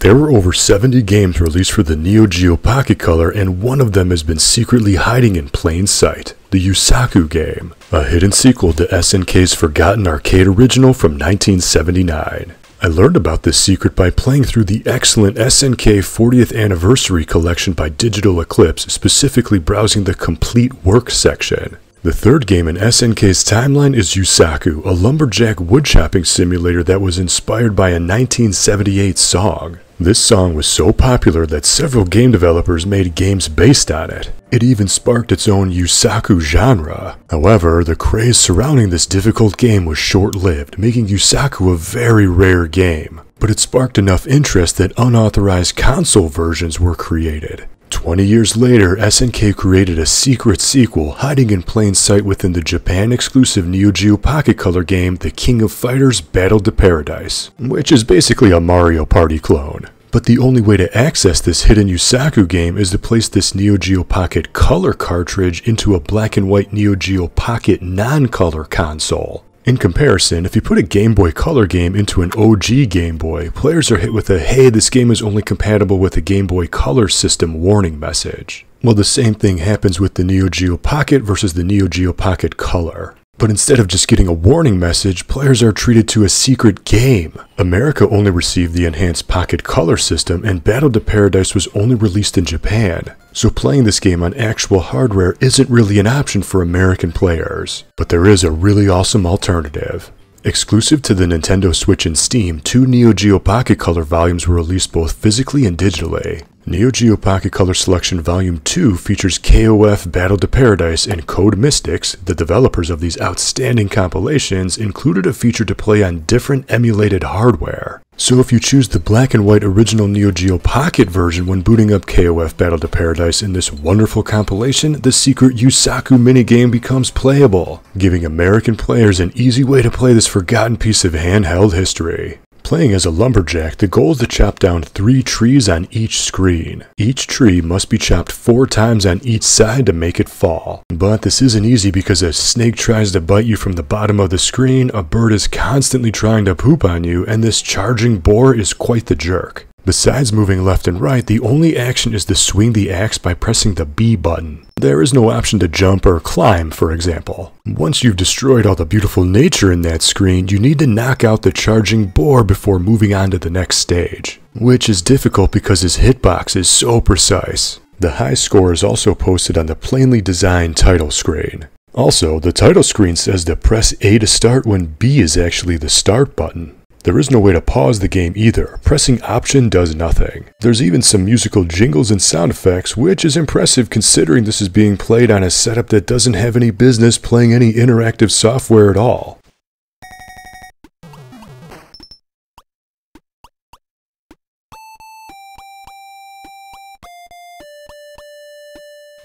There were over 70 games released for the Neogeo Pocket Color, and one of them has been secretly hiding in plain sight, the Yosaku Game, a hidden sequel to SNK's forgotten arcade original from 1979. I learned about this secret by playing through the excellent SNK 40th Anniversary Collection by Digital Eclipse, specifically browsing the Complete Work section. The third game in SNK's timeline is Yosaku, a lumberjack woodchopping simulator that was inspired by a 1978 song. This song was so popular that several game developers made games based on it. It even sparked its own Yosaku genre. However, the craze surrounding this difficult game was short-lived, making Yosaku a very rare game. But it sparked enough interest that unauthorized console versions were created. 20 years later, SNK created a secret sequel hiding in plain sight within the Japan-exclusive Neogeo Pocket Color game, The King of Fighters Battle to Paradise, which is basically a Mario Party clone. But the only way to access this hidden Yosaku game is to place this Neogeo Pocket Color cartridge into a black and white Neogeo Pocket non-color console. In comparison, if you put a Game Boy Color game into an OG Game Boy, players are hit with a "hey, this game is only compatible with a Game Boy Color system" warning message. Well, the same thing happens with the Neogeo Pocket versus the Neogeo Pocket Color. But instead of just getting a warning message, players are treated to a secret game. America only received the enhanced Pocket Color system, and Battle to Paradise was only released in Japan. So playing this game on actual hardware isn't really an option for American players. But there is a really awesome alternative. Exclusive to the Nintendo Switch and Steam, 2 Neogeo Pocket Color volumes were released both physically and digitally. Neogeo Pocket Color Selection Volume 2 features KOF Battle to Paradise, and Code Mystics, the developers of these outstanding compilations, included a feature to play on different emulated hardware. So if you choose the black and white original Neogeo Pocket version when booting up KOF Battle to Paradise in this wonderful compilation, the secret Yosaku minigame becomes playable, giving American players an easy way to play this forgotten piece of handheld history. Playing as a lumberjack, the goal is to chop down 3 trees on each screen. Each tree must be chopped 4 times on each side to make it fall. But this isn't easy because a snake tries to bite you from the bottom of the screen, a bird is constantly trying to poop on you, and this charging boar is quite the jerk. Besides moving left and right, the only action is to swing the axe by pressing the B button. There is no option to jump or climb, for example. Once you've destroyed all the beautiful nature in that screen, you need to knock out the charging boar before moving on to the next stage, which is difficult because his hitbox is so precise. The high score is also posted on the plainly designed title screen. Also, the title screen says to press A to start when B is actually the start button. There is no way to pause the game either. Pressing Option does nothing. There's even some musical jingles and sound effects, which is impressive considering this is being played on a setup that doesn't have any business playing any interactive software at all.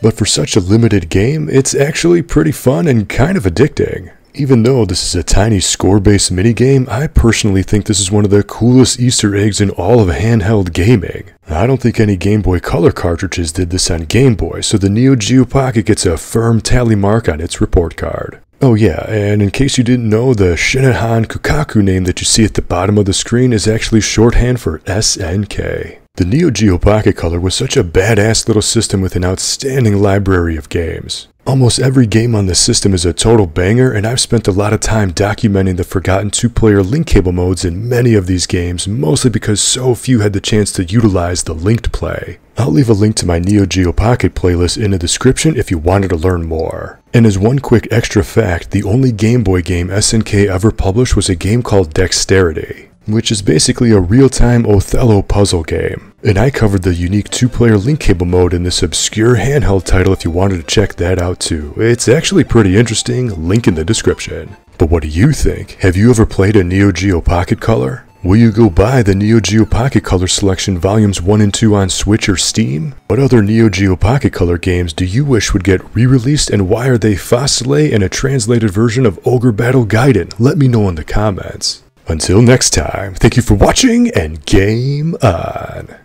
But for such a limited game, it's actually pretty fun and kind of addicting. Even though this is a tiny score-based minigame, I personally think this is one of the coolest Easter eggs in all of handheld gaming. I don't think any Game Boy Color cartridges did this on Game Boy, so the Neogeo Pocket gets a firm tally mark on its report card. Oh yeah, and in case you didn't know, the Shinahan Kukaku name that you see at the bottom of the screen is actually shorthand for SNK. The Neogeo Pocket Color was such a badass little system with an outstanding library of games. Almost every game on the system is a total banger, and I've spent a lot of time documenting the forgotten 2-player link cable modes in many of these games, mostly because so few had the chance to utilize the linked play. I'll leave a link to my Neogeo Pocket playlist in the description if you wanted to learn more. And as one quick extra fact, the only Game Boy game SNK ever published was a game called Dexterity, which is basically a real-time Othello puzzle game. And I covered the unique 2-player link cable mode in this obscure handheld title if you wanted to check that out too. It's actually pretty interesting, link in the description. But what do you think? Have you ever played a Neogeo Pocket Color? Will you go buy the Neogeo Pocket Color Selection Volumes 1 and 2 on Switch or Steam? What other Neogeo Pocket Color games do you wish would get re-released, and why are they facile in a translated version of Ogre Battle Gaiden? Let me know in the comments. Until next time, thank you for watching, and game on!